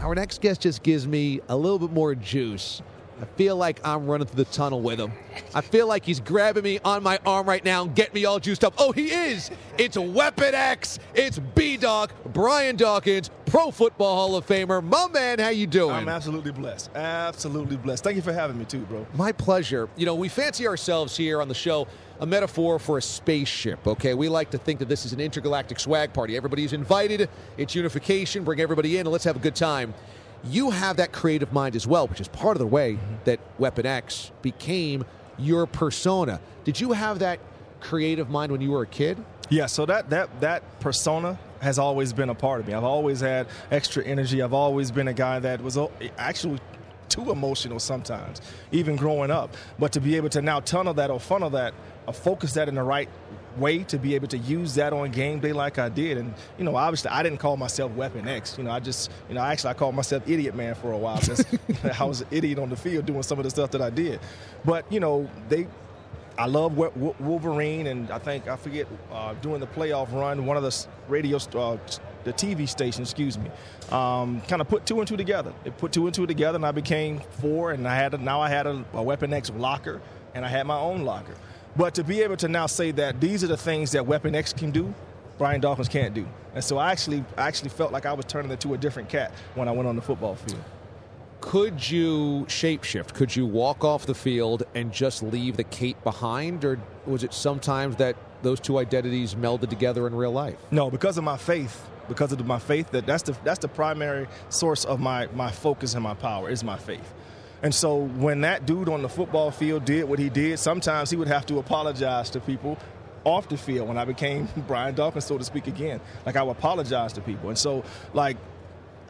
our next guest just gives me a little bit more juice. I feel like I'm running through the tunnel with him. I feel like he's grabbing me on my arm right now and getting me all juiced up. Oh, he is. It's Weapon X. It's B-Doc, Brian Dawkins, Pro Football Hall of Famer. My man, how you doing? I'm absolutely blessed. Absolutely blessed. Thank you for having me too, bro. My pleasure. You know, we fancy ourselves here on the show a metaphor for a spaceship, okay? We like to think that this is an intergalactic swag party. Everybody's invited. It's unification. Bring everybody in and let's have a good time. You have that creative mind as well, which is part of the way that Weapon X became your persona. Did you have that creative mind when you were a kid? Yeah, so that persona has always been a part of me. I've always had extra energy. I've always been a guy that was actually too emotional sometimes, even growing up. But to be able to now tunnel that or funnel that or focus that in the right way to be able to use that on game day like I did. And, you know, obviously I didn't call myself Weapon X. You know, I called myself Idiot Man for a while since I was an idiot on the field doing some of the stuff that I did. But, you know, I love Wolverine, and I forget, during the playoff run, one of the the TV station, kind of put two and two together. It put two and two together, and I became four, and I had a Weapon X locker, and I had my own locker. But to be able to now say that these are the things that Weapon X can do, Brian Dawkins can't do. And so I actually felt like I was turning into a different cat when I went on the football field. Could you shapeshift? Could you walk off the field and just leave the cape behind? Or was it sometimes that those two identities melded together in real life? No, because of my faith. Because of my faith, that's the primary source of my focus and my power is my faith. And so when that dude on the football field did what he did, sometimes he would have to apologize to people off the field when I became Brian Dawkins, so to speak, again. Like, I would apologize to people. And so, like,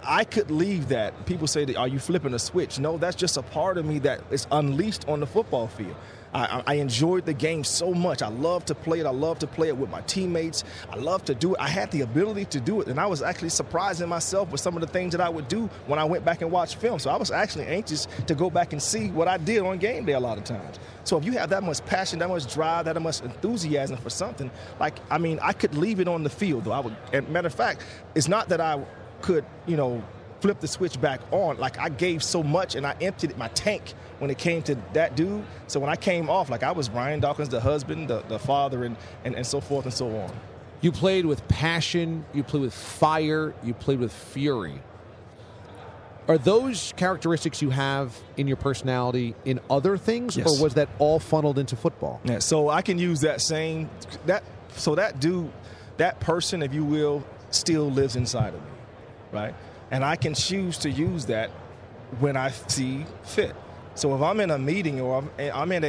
I could leave that. People say, are you flipping a switch? No, that's just a part of me that is unleashed on the football field. I enjoyed the game so much. I love to play it. I love to play it with my teammates. I love to do it. I had the ability to do it, and I was actually surprising myself with some of the things that I would do when I went back and watched film. So I was actually anxious to go back and see what I did on game day a lot of times. So if you have that much passion, that much drive, that much enthusiasm for something, I could leave it on the field, though. And matter of fact, it's not that I could, flip the switch back on. Like, I gave so much and I emptied my tank when it came to that dude. So when I came off, I was Brian Dawkins, the husband, the father, and so forth and so on. You played with passion, you played with fire, you played with fury. Are those characteristics you have in your personality in other things, yes, or was that all funneled into football? Yeah, so I can use that that dude, that person, if you will, still lives inside of me, right? And I can choose to use that when I see fit. So if I'm in a meeting, or I'm in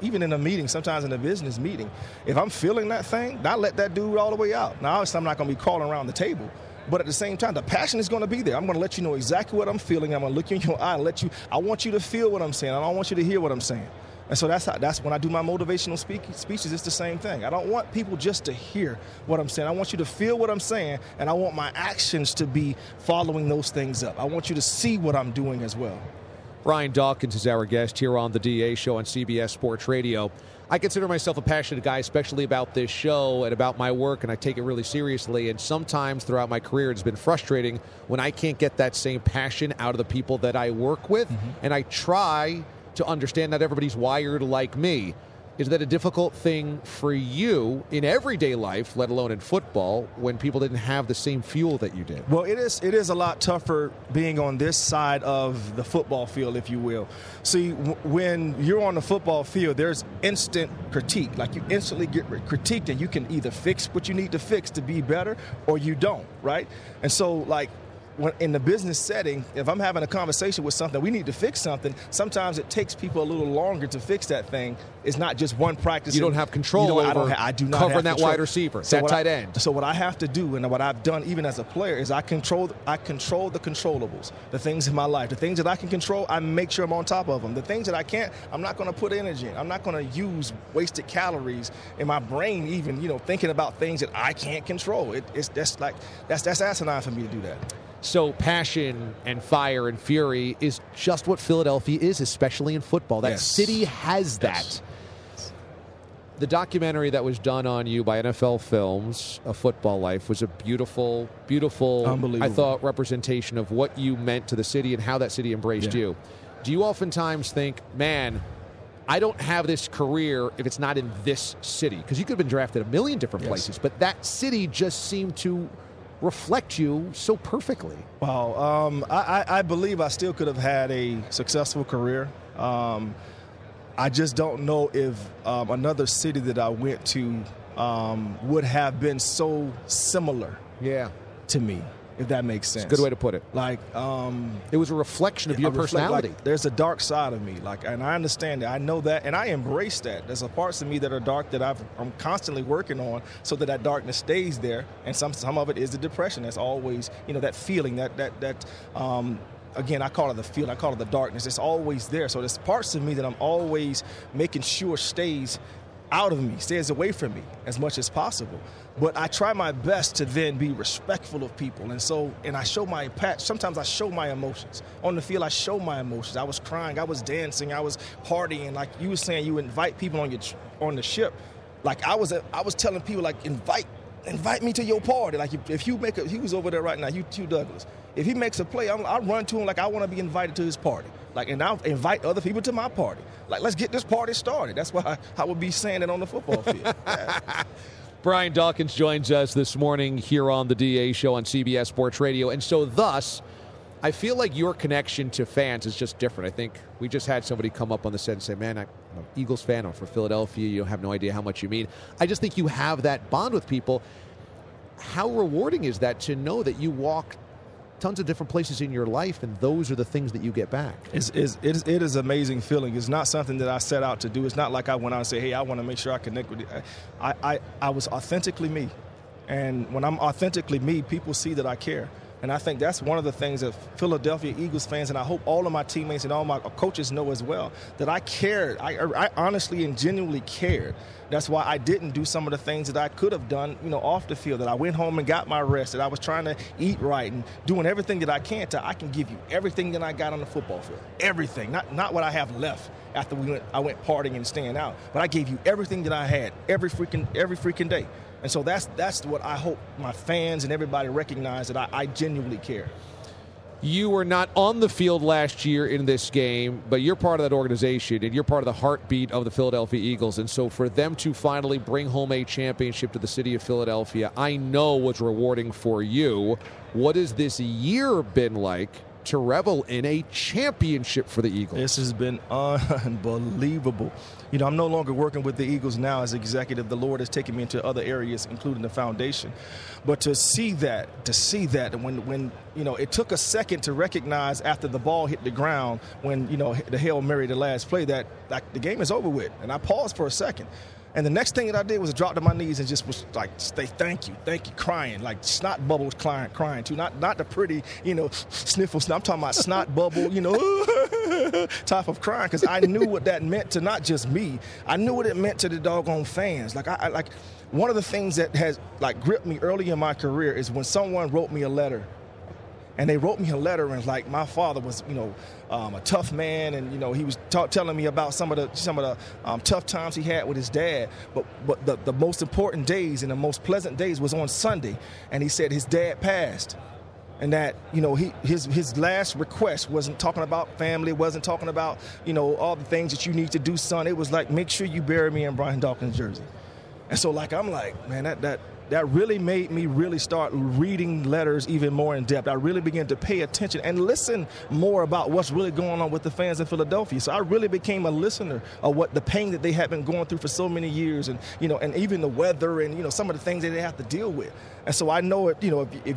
even in a meeting, sometimes in a business meeting, if I'm feeling that thing, not let that dude all the way out. Now, obviously, I'm not going to be crawling around the table, but at the same time, the passion is going to be there. I'm going to let you know exactly what I'm feeling. I'm going to look you in your eye and I want you to feel what I'm saying. I don't want you to hear what I'm saying. And so that's when I do my motivational speeches, it's the same thing. I don't want people just to hear what I'm saying. I want you to feel what I'm saying, and I want my actions to be following those things up. I want you to see what I'm doing as well. Brian Dawkins is our guest here on the DA Show on CBS Sports Radio. I consider myself a passionate guy, especially about this show and about my work, and I take it really seriously. And sometimes throughout my career, it's been frustrating when I can't get that same passion out of the people that I work with, and I try to understand not everybody's wired like me. Is that a difficult thing for you in everyday life, let alone in football, when people didn't have the same fuel that you did? Well, it is a lot tougher being on this side of the football field, if you will. See, when you're on the football field, there's instant critique. Like, you instantly get critiqued, and you can either fix what you need to fix to be better, or you don't, right? And so, like, when in the business setting, if I'm having a conversation with something, we need to fix something, sometimes it takes people a little longer to fix that thing. It's not just one practice. You don't have control over I do not covering have that wide receiver, that tight end. So what I have to do, and what I've done even as a player, is I control the controllables, the things in my life. The things that I can control, I make sure I'm on top of them. The things that I can't, I'm not going to put energy in. I'm not going to use wasted calories in my brain even, thinking about things that I can't control. That's asinine for me to do that. So passion and fire and fury is just what Philadelphia is, especially in football. That city has that. The documentary that was done on you by NFL Films, A Football Life, was a beautiful, I thought, representation of what you meant to the city and how that city embraced you. Do you oftentimes think, man, I don't have this career if it's not in this city? Because you could have been drafted a million different places, but that city just seemed to reflect you so perfectly. Wow. I believe I still could have had a successful career. I just don't know if another city that I went to would have been so similar to me, if that makes sense. It's a good way to put it. Like, it was a reflection of your personality. Like, there's a dark side of me, and I understand that. I know that, and I embrace that. There's parts of me that are dark that I'm constantly working on so that darkness stays there, and some of it is the depression. That's always, that feeling, again, I call it the feeling. I call it the darkness. It's always there. So there's parts of me that I'm always making sure stays out of me, stays away from me as much as possible. But I try my best to then be respectful of people. And I show my sometimes I show my emotions. On the field, I show my emotions. I was crying. I was dancing. I was partying. Like you were saying, you invite people on the ship. Like I was telling people, like, invite me to your party. Like if you he was over there right now, Hugh Douglas. If he makes a play, I run to him like I want to be invited to his party. Like, and I'll invite other people to my party. Like, let's get this party started. That's why I would be saying it on the football field. Yeah. Brian Dawkins joins us this morning here on the DA Show on CBS Sports Radio. And so thus, I feel like your connection to fans is just different. I think we just had somebody come up on the set and say, man, I'm an Eagles fan. I'm from Philadelphia. You have no idea how much you mean. I just think you have that bond with people. How rewarding is that to know that you walk tons of different places in your life, and those are the things that you get back? It is an amazing feeling. It's not something that I set out to do. It's not like I went out and say, hey, I want to make sure I connect with you. I was authentically me. And when I'm authentically me, people see that I care. And I think that's one of the things that Philadelphia Eagles fans, and I hope all of my teammates and all my coaches know as well, that I cared. I honestly and genuinely cared. That's why I didn't do some of the things that I could have done, off the field, that I went home and got my rest, that I was trying to eat right and doing everything that I can I can give you everything that I got on the football field. Everything. Not what I have left after I went partying and staying out, but I gave you everything that I had every freaking day. And so that's what I hope my fans and everybody recognize, that I genuinely care. You were not on the field last year in this game, but you're part of that organization, and you're part of the heartbeat of the Philadelphia Eagles. And so for them to finally bring home a championship to the city of Philadelphia, I know was rewarding for you. What has this year been like to revel in a championship for the Eagles? This has been unbelievable. I'm no longer working with the Eagles now as executive. The Lord has taken me into other areas, including the foundation. But to see that when it took a second to recognize after the ball hit the ground, when, the Hail Mary, the last play, that the game is over with. And I paused for a second. And the next thing that I did was drop to my knees and just was like, say thank you, crying, like snot bubbles crying too, not the pretty, sniffles. I'm talking about snot bubble, type of crying, because I knew what that meant to not just me. I knew what it meant to the doggone fans. Like I one of the things that has gripped me early in my career is when someone wrote me a letter. And they wrote me a letter, and my father was, a tough man, and he was telling me about some of the tough times he had with his dad. But the most important days and the most pleasant days was on Sunday, and he said his dad passed, and that his last request wasn't talking about family, wasn't talking about all the things that you need to do, son. It was like, make sure you bury me in Brian Dawkins' jersey. And so I'm like, man, that really made me really start reading letters even more in depth. I really began to pay attention and listen more about what's really going on with the fans in Philadelphia. So I really became a listener of what the pain that they had been going through for so many years, and and even the weather and some of the things that they have to deal with. And so I know if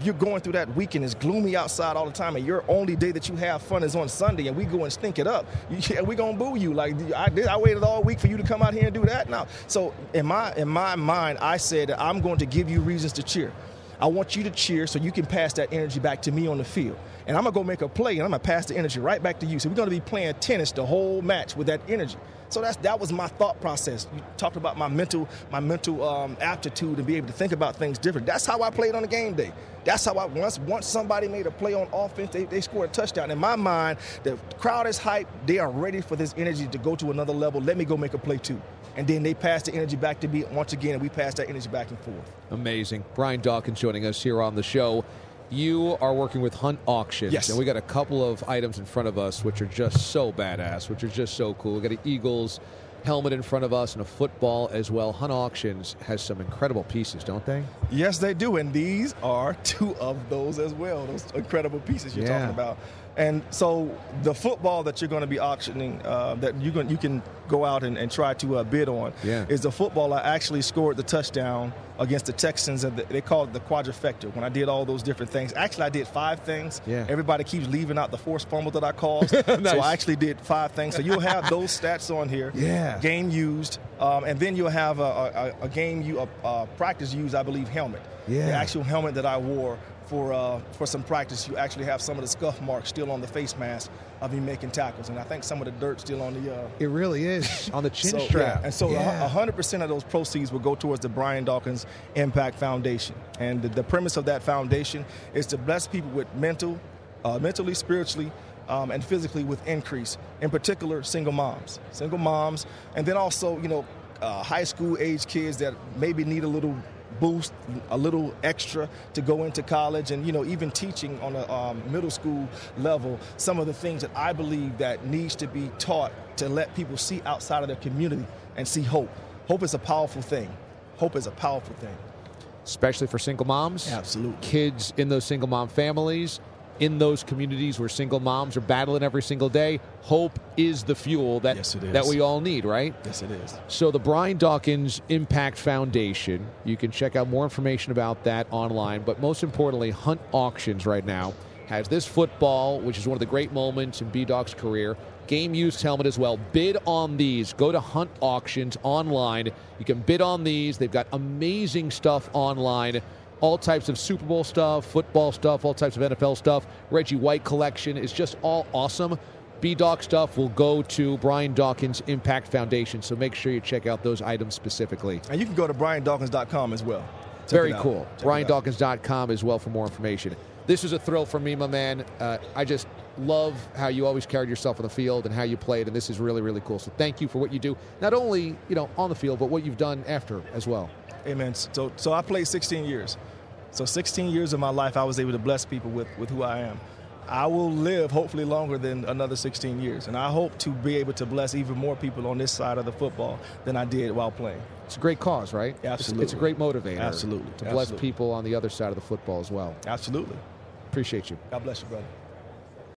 you're going through that week and it's gloomy outside all the time, and your only day that you have fun is on Sunday, and we go and stink it up, we're gonna boo you. Like I waited all week for you to come out here and do that. Now, so in my mind, I said that I'm going to give you reasons to cheer. I want you to cheer so you can pass that energy back to me on the field. And I'm going to go make a play, and I'm going to pass the energy right back to you. So we're going to be playing tennis the whole match with that energy. So that was my thought process. You talked about my mental aptitude and be able to think about things different. That's how I played on the game day. That's how once somebody made a play on offense, they scored a touchdown. In my mind, the crowd is hyped. They are ready for this energy to go to another level. Let me go make a play too. and then they pass the energy back to me once again, and we pass that energy back and forth. Amazing. Brian Dawkins joining us here on the show. You are working with Hunt Auctions. Yes. And we got a couple of items in front of us which are just so badass, which are just so cool. We got an Eagles helmet in front of us and a football as well. Hunt Auctions has some incredible pieces, don't they? Yes, they do, and these are two of those as well, those incredible pieces you're talking about. And so the football that you're going to be auctioning, that you can go out and try to bid on, is the football I actually scored the touchdown against the Texans. And they call it the quadrifecta. When I did all those different things, actually I did 5 things. Yeah. Everybody keeps leaving out the forced fumble that I caused. Nice. So I actually did 5 things. So you'll have those stats on here. Yeah. Game used, and then you'll have a practice used, I believe, helmet. Yeah. The actual helmet that I wore for some practice. You actually have some of the scuff marks still on the face mask of me making tackles, and I think some of the dirt still on the it really is on the chin strap. Yeah. And so 100% of those proceeds will go towards the Brian Dawkins Impact Foundation, and the premise of that foundation is to bless people with mentally, spiritually, and physically with increase, in particular single moms, and then also high school age kids that maybe need a little boost, a little extra to go into college, and even teaching on a middle school level some of the things that I believe that needs to be taught to let people see outside of their community and see hope. Hope is a powerful thing. Especially for single moms. Absolutely. Kids in those single mom families, in those communities where single moms are battling every single day. Hope is the fuel that we all need, right? Yes, it is. So the Brian Dawkins Impact Foundation, you can check out more information about that online, but most importantly, Hunt Auctions right now has this football, which is one of the great moments in B-Dawk's career, game-used helmet as well. Bid on these. Go to Hunt Auctions online. You can bid on these. They've got amazing stuff online. All types of Super Bowl stuff, football stuff, all types of NFL stuff. Reggie White collection is just all awesome. B-Dawk stuff will go to Brian Dawkins Impact Foundation, so make sure you check out those items specifically. And you can go to briandawkins.com as well. Very cool. briandawkins.com as well for more information. This is a thrill for me, my man. I just love how you always carried yourself on the field and how you played, and this is really, really cool. So thank you for what you do, not only on the field, but what you've done after as well. Amen. So I played 16 years. So 16 years of my life, I was able to bless people with who I am. I will live hopefully longer than another 16 years, and I hope to be able to bless even more people on this side of the football than I did while playing. It's a great cause, right? Absolutely. It's a great motivator. Absolutely. To bless people on the other side of the football as well. Absolutely. Appreciate you. God bless you, brother.